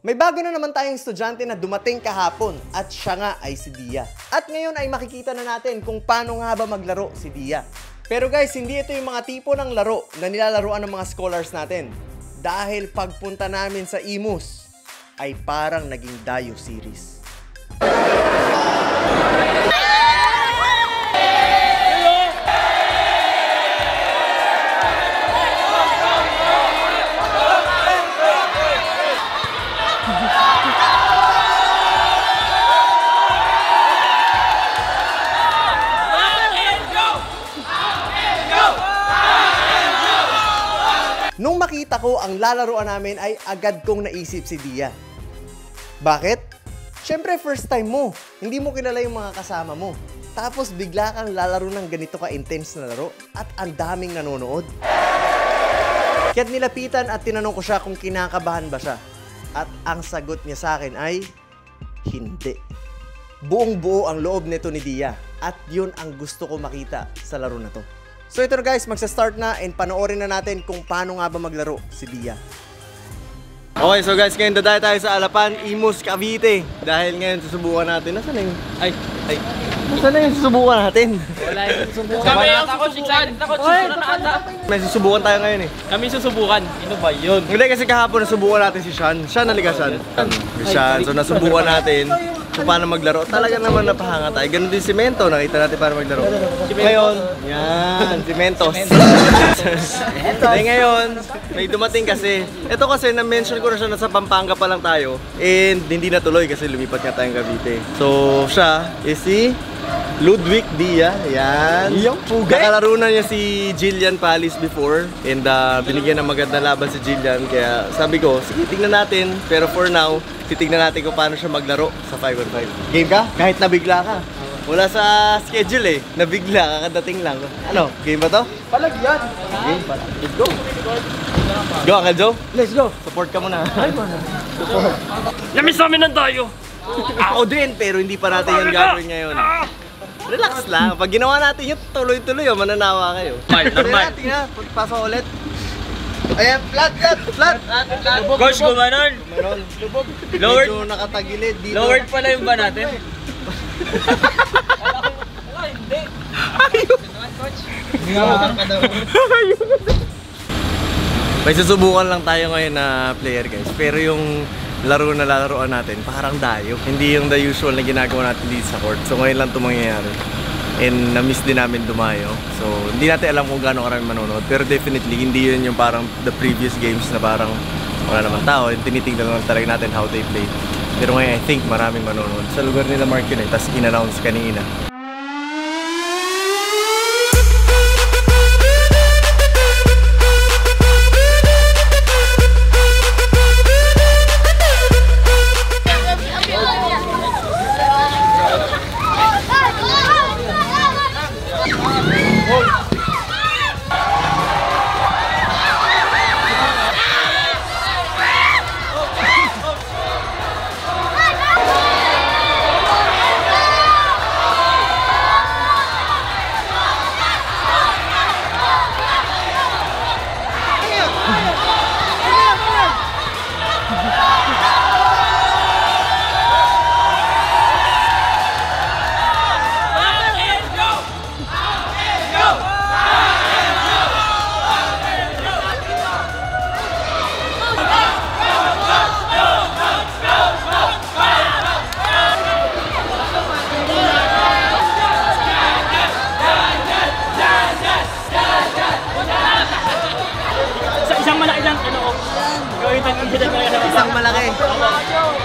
May bago na naman tayong estudyante na dumating kahapon at siya nga ay si Dia. At ngayon ay makikita na natin kung paano nga ba maglaro si Dia. Pero guys, hindi ito yung mga tipo ng laro na nilalaruan ng mga scholars natin. Dahil pagpunta namin sa Imus ay parang naging Dayo series. Nung makita ko ang lalaruan namin ay agad kong naisip si Dia. Bakit? Siyempre first time mo, hindi mo kilala yung mga kasama mo. Tapos bigla kang lalaro ng ganito ka-intense na laro at ang daming nanonood. Kaya't nilapitan at tinanong ko siya kung kinakabahan ba siya. At ang sagot niya sa akin ay, hindi. Buong buo ang loob nito ni Dia at yun ang gusto ko makita sa laro na to. So ito na guys, magsa-start na and panoorin na natin kung paano nga ba maglaro si Dia. Okay, so guys, ngayon dadayo tayo sa Alapan, Imus, Cavite. Dahil ngayon susubukan natin. Nasaan na yung... Ay. Nasaan na yung susubukan natin? Wala yung susubukan. Kami ang susubukan. May susubukan tayo ngayon eh. Kami susubukan. Ano ba yun? Hindi kasi kahapon nasubukan natin si Sean. Sean, naliga Sean. So nasubukan natin kung paano maglaro. Talaga naman napahanga tayo. Ganun din simento. Nakita natin paano maglaro. Ngayon, yan, simentos. Ngayon, may dumating kasi. Ito kasi na-mention ko na siya na sa Pampanga pa lang tayo. And hindi natuloy kasi lumipat nga tayong Cavite. So siya is si Ludwig Dia, yan. Nakalaro na niya si Jillian Palis before. And binigyan ng magandang laban si Jillian. Kaya sabi ko, sige, tingnan natin. Pero for now, titignan natin kung paano siya maglaro sa 5-on-5. Game ka? Kahit nabigla ka. Wala sa schedule eh. Nabigla, kakadating lang. Ano? Game ba to? Palagyan. Game pala. Let's go. Go, Uncle Joe? Let's go. Support ka muna. Support. Namiss namin ng tayo. Ako din, pero hindi pa natin yung gagawin ngayon. Relax lang. Pag ginawa natin yun, tuloy-tuloy, mananawa kayo. Normal. Tingnan, pasok ulit. Ayan, flat. Coach, gumanon. Lowered. Medyo nakatagilid dito. Lowered pala yung ba natin? Hindi. May susubukan lang tayo ngayon na player guys. Pero yung laro na lalaroan natin, parang Dayo. Hindi yung the usual na ginagawa natin dito sa court. So ngayon lang ito mangyayari. And na-miss din namin dumayo. So hindi natin alam kung gaano karami manonood. Pero definitely hindi yun yung parang the previous games na parang wala naman tao. Tinitingnan lang talaga natin how they play. Pero ngayon I think maraming manonood. Sa lugar nila Mark yun eh. Tapos in-announce kanina.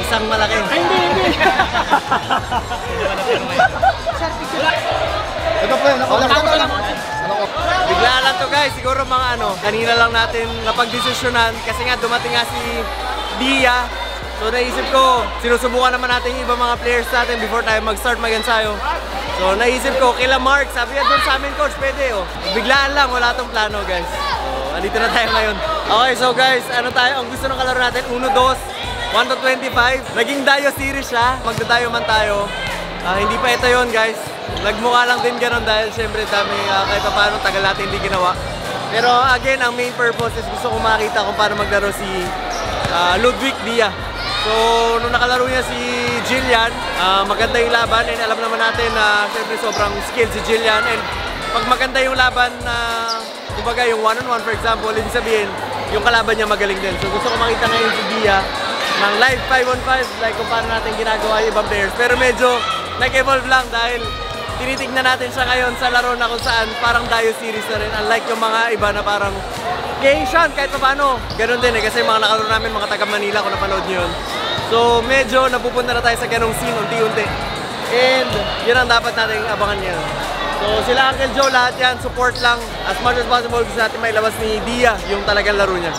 Isang malaki. Ay, hindi. Ito po yun. Bigla lang to guys. Siguro mga kanina lang natin napag-desisyonan kasi nga dumating nga si Dia. So naisip ko, sinusubukan naman natin yung ibang mga players natin before tayo mag-start mag-ensayo. So naisip ko, kila Mark, sabi niya doon sa amin coach, pwede oh. Biglaan lang, wala tong plano guys. So andito na tayo ngayon. Okay, so guys, ang gusto ng kalaro natin, 1-2, 1-25. Naging Dayo series siya, magdadayo man tayo. Hindi pa ito yon guys. Nagmukha lang din ganun dahil syempre dami kahit pa paano tagal natin hindi ginawa. Pero again, ang main purpose is gusto ko makita kung paano maglaro si Ludwig Dia. So, nung nakalaro niya si Jillian, maganda yung laban and alam naman natin na siyempre sobrang skilled si Jillian and pag maganda yung laban na kumbaga yung one-on-one for example, ibig sabihin yung kalaban niya magaling din. So gusto ko makita ngayon si Dia ng live 5-on-5 like kung paano natin ginagawa yung ibang players. Pero medyo nag-evolve lang dahil tinitignan natin siya ngayon sa laro na kung saan parang Dio series na rin. Unlike yung mga iba na parang game shot kahit pa paano. Ganun din eh kasi mga nakalaro namin mga taga Manila kung napanood nyo yun. So medyo napupunta na tayo sa ganong scene unti-unti. And yun ang dapat natin abangan ngayon. So sila Uncle Joe, lahat yan, support lang as much as possible gusto natin mailabas ni Dia yung talagang laro niya.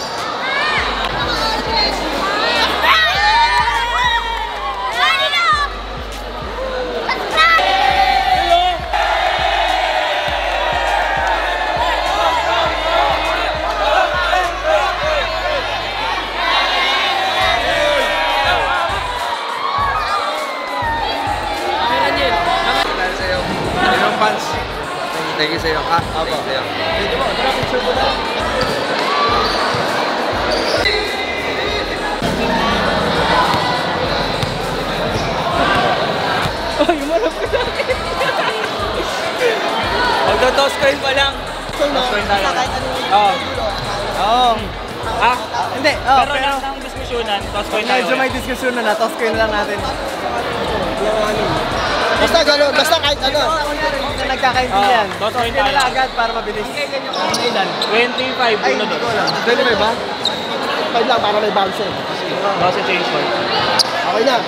Thank you sa'yo. Thank you sa'yo. Pwede mo, tara picture mo na. Ay, marap ka sa akin. Magto-toss coin pa lang. Toss coin na lang. Oo. Oo. Ah? Hindi. Pero lang ng diskusyonan, toss coin tayo. Medyo may diskusyon na toss coin lang natin. Basta gano'n, basta kahit ano. Hindi na nagkakaintindihan. Toss coin Hindi tayo. na agad para mabilis. 25, Ay, uno hindi ko doon. alam. 25 ba? 5 lang para may bounce eh. Kasi change coin. Okay na.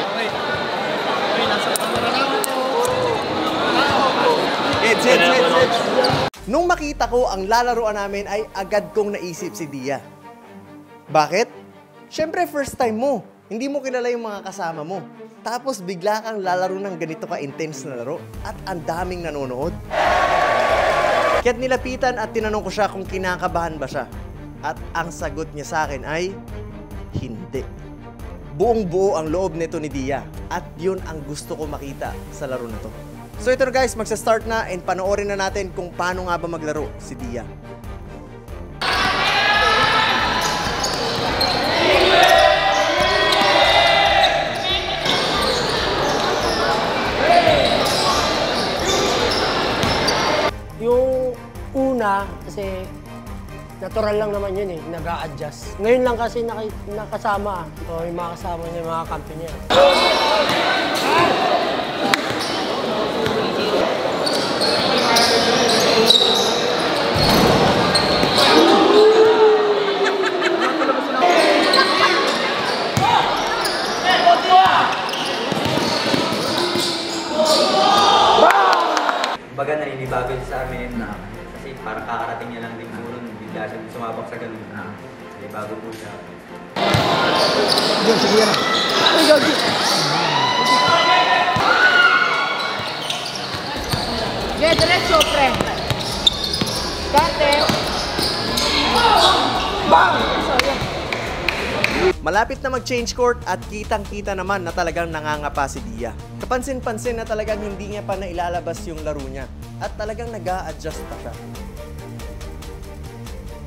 Heads. Nung makita ko ang lalaruan namin ay agad kong naisip si Dia. Bakit? Siyempre first time mo. Hindi mo kilala yung mga kasama mo. Tapos bigla kang lalaro ng ganito ka-intense na laro at ang daming nanonood. Kaya't nilapitan at tinanong ko siya kung kinakabahan ba siya. At ang sagot niya sa akin ay hindi. Buong buo ang loob nito ni Dia at yun ang gusto ko makita sa laro na to. So ito na guys, magsa-start na and panoorin na natin kung paano nga ba maglaro si Dia. Yung una, kasi natural lang naman yun eh, nag-a-adjust. Ngayon lang kasi nakasama, o yung mga kasama niya, yung mga kampi niya. Baga naninibago siya sa amin na kasi parang kakarating niya lang din po nun, bigla siya sumabak sa ganun na naninibago po siya. Yun, sige yan. Ay, gagi. Yeah, diretso, pre. Kate. Malapit na mag-change court at kitang-kita naman na talagang nangangapa si Dia. Kapansin-pansin na talagang hindi niya pa nailalabas yung laro niya at talagang nag-a-adjust pa siya.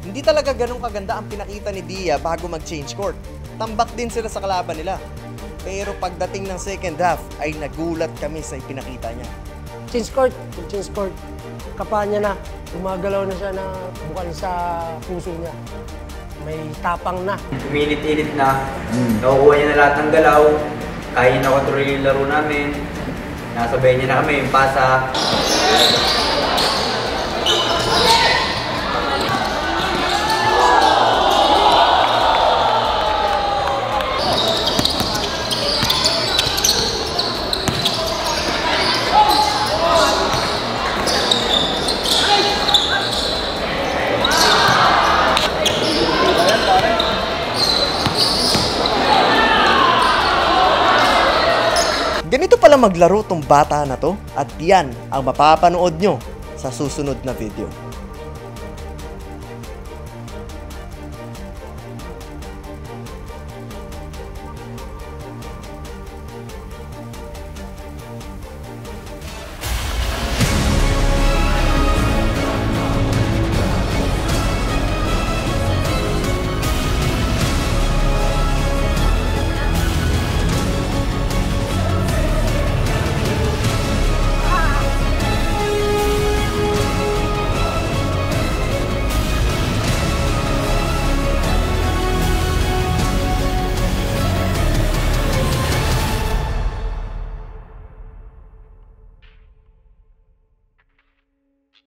Hindi talaga ganun kaganda ang pinakita ni Dia bago mag-change court. Tambak din sila sa kalaban nila. Pero pagdating ng second half ay nagulat kami sa ipinakita niya. Change court. Kapaan niya na, gumagalaw na siya na bukal sa puso niya. May tapang na. Uminit-init na, nakukuha niya na lahat ng galaw, kaya niya na kontrol yung laro namin, nasabay niya na kami yung pasa. Ganito pala maglaro tong bata na to at yan ang mapapanood nyo sa susunod na video.